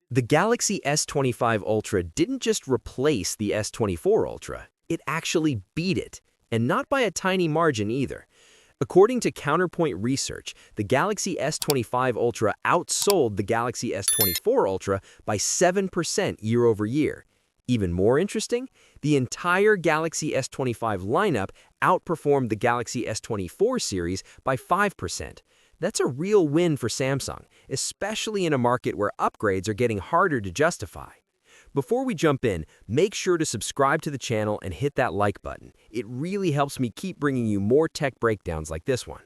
The Galaxy S25 Ultra didn't just replace the S24 Ultra, it actually beat it, and not by a tiny margin either. According to Counterpoint Research, the Galaxy S25 Ultra outsold the Galaxy S24 Ultra by 7% year over year. Even more interesting, the entire Galaxy S25 lineup outperformed the Galaxy S24 series by 5%. That's a real win for Samsung, especially in a market where upgrades are getting harder to justify. Before we jump in, make sure to subscribe to the channel and hit that like button. It really helps me keep bringing you more tech breakdowns like this one.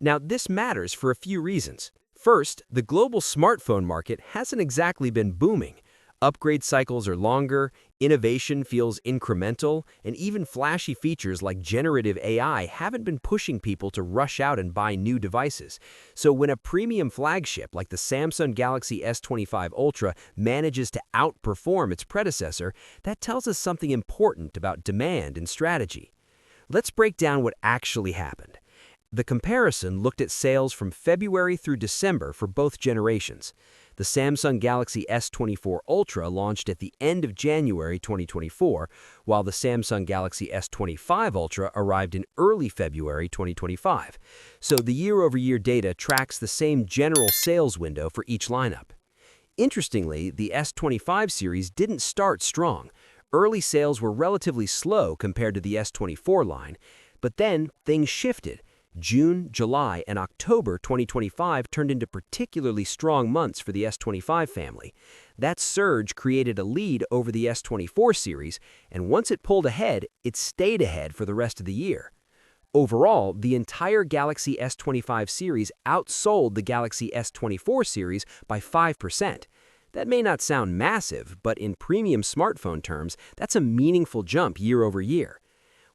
Now, this matters for a few reasons. First, the global smartphone market hasn't exactly been booming. Upgrade cycles are longer, innovation feels incremental, and even flashy features like generative AI haven't been pushing people to rush out and buy new devices. So when a premium flagship like the Samsung Galaxy S25 Ultra manages to outperform its predecessor, that tells us something important about demand and strategy. Let's break down what actually happened. The comparison looked at sales from February through December for both generations. The Samsung Galaxy S24 Ultra launched at the end of January 2024, while the Samsung Galaxy S25 Ultra arrived in early February 2025. So the year-over-year data tracks the same general sales window for each lineup. Interestingly, the S25 series didn't start strong. Early sales were relatively slow compared to the S24 line, but then things shifted. June, July, and October 2025 turned into particularly strong months for the S25 family. That surge created a lead over the S24 series, and once it pulled ahead, it stayed ahead for the rest of the year. Overall, the entire Galaxy S25 series outsold the Galaxy S24 series by 5%. That may not sound massive, but in premium smartphone terms, that's a meaningful jump year over year.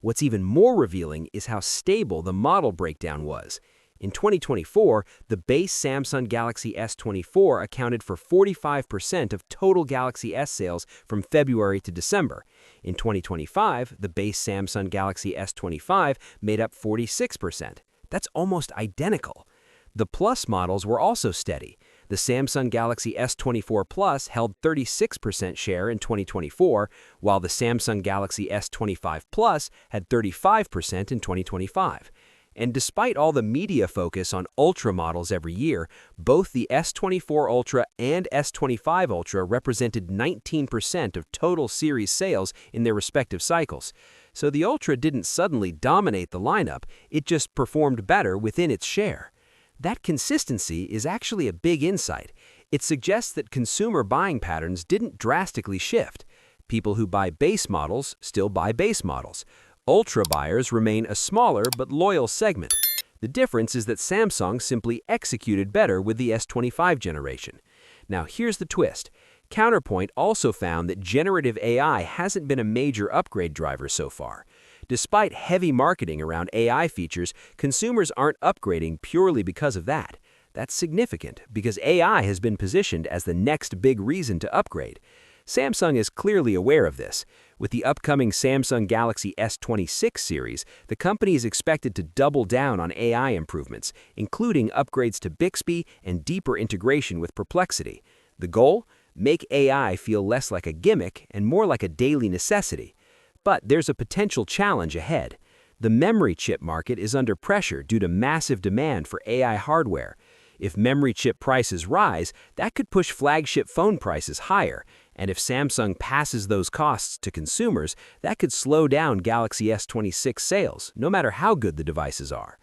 What's even more revealing is how stable the model breakdown was. In 2024, the base Samsung Galaxy S24 accounted for 45% of total Galaxy S sales from February to December. In 2025, the base Samsung Galaxy S25 made up 46%. That's almost identical. The Plus models were also steady. The Samsung Galaxy S24 Plus held 36% share in 2024, while the Samsung Galaxy S25 Plus had 35% in 2025. And despite all the media focus on Ultra models every year, both the S24 Ultra and S25 Ultra represented 19% of total series sales in their respective cycles. So the Ultra didn't suddenly dominate the lineup, it just performed better within its share. That consistency is actually a big insight. It suggests that consumer buying patterns didn't drastically shift. People who buy base models still buy base models. Ultra buyers remain a smaller but loyal segment. The difference is that Samsung simply executed better with the S25 generation. Now here's the twist. Counterpoint also found that generative AI hasn't been a major upgrade driver so far. Despite heavy marketing around AI features, consumers aren't upgrading purely because of that. That's significant because AI has been positioned as the next big reason to upgrade. Samsung is clearly aware of this. With the upcoming Samsung Galaxy S26 series, the company is expected to double down on AI improvements, including upgrades to Bixby and deeper integration with Perplexity. The goal? Make AI feel less like a gimmick and more like a daily necessity. But there's a potential challenge ahead. The memory chip market is under pressure due to massive demand for AI hardware. If memory chip prices rise, that could push flagship phone prices higher, and if Samsung passes those costs to consumers, that could slow down Galaxy S26 sales, no matter how good the devices are.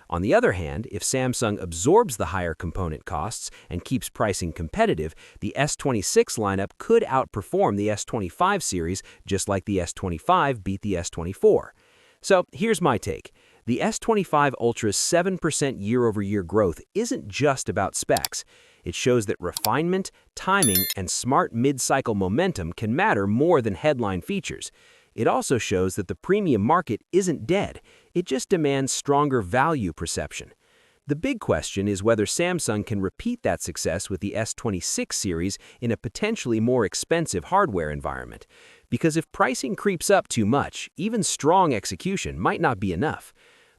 On the other hand, if Samsung absorbs the higher component costs and keeps pricing competitive, the S26 lineup could outperform the S25 series just like the S25 beat the S24. So here's my take. The S25 Ultra's 7% year-over-year growth isn't just about specs. It shows that refinement, timing, and smart mid-cycle momentum can matter more than headline features. It also shows that the premium market isn't dead. It just demands stronger value perception. The big question is whether Samsung can repeat that success with the S26 series in a potentially more expensive hardware environment. Because if pricing creeps up too much, even strong execution might not be enough.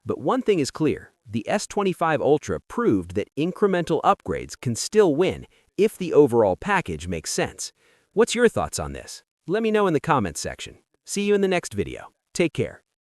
But one thing is clear, the S25 Ultra proved that incremental upgrades can still win, if the overall package makes sense. What's your thoughts on this? Let me know in the comments section. See you in the next video. Take care.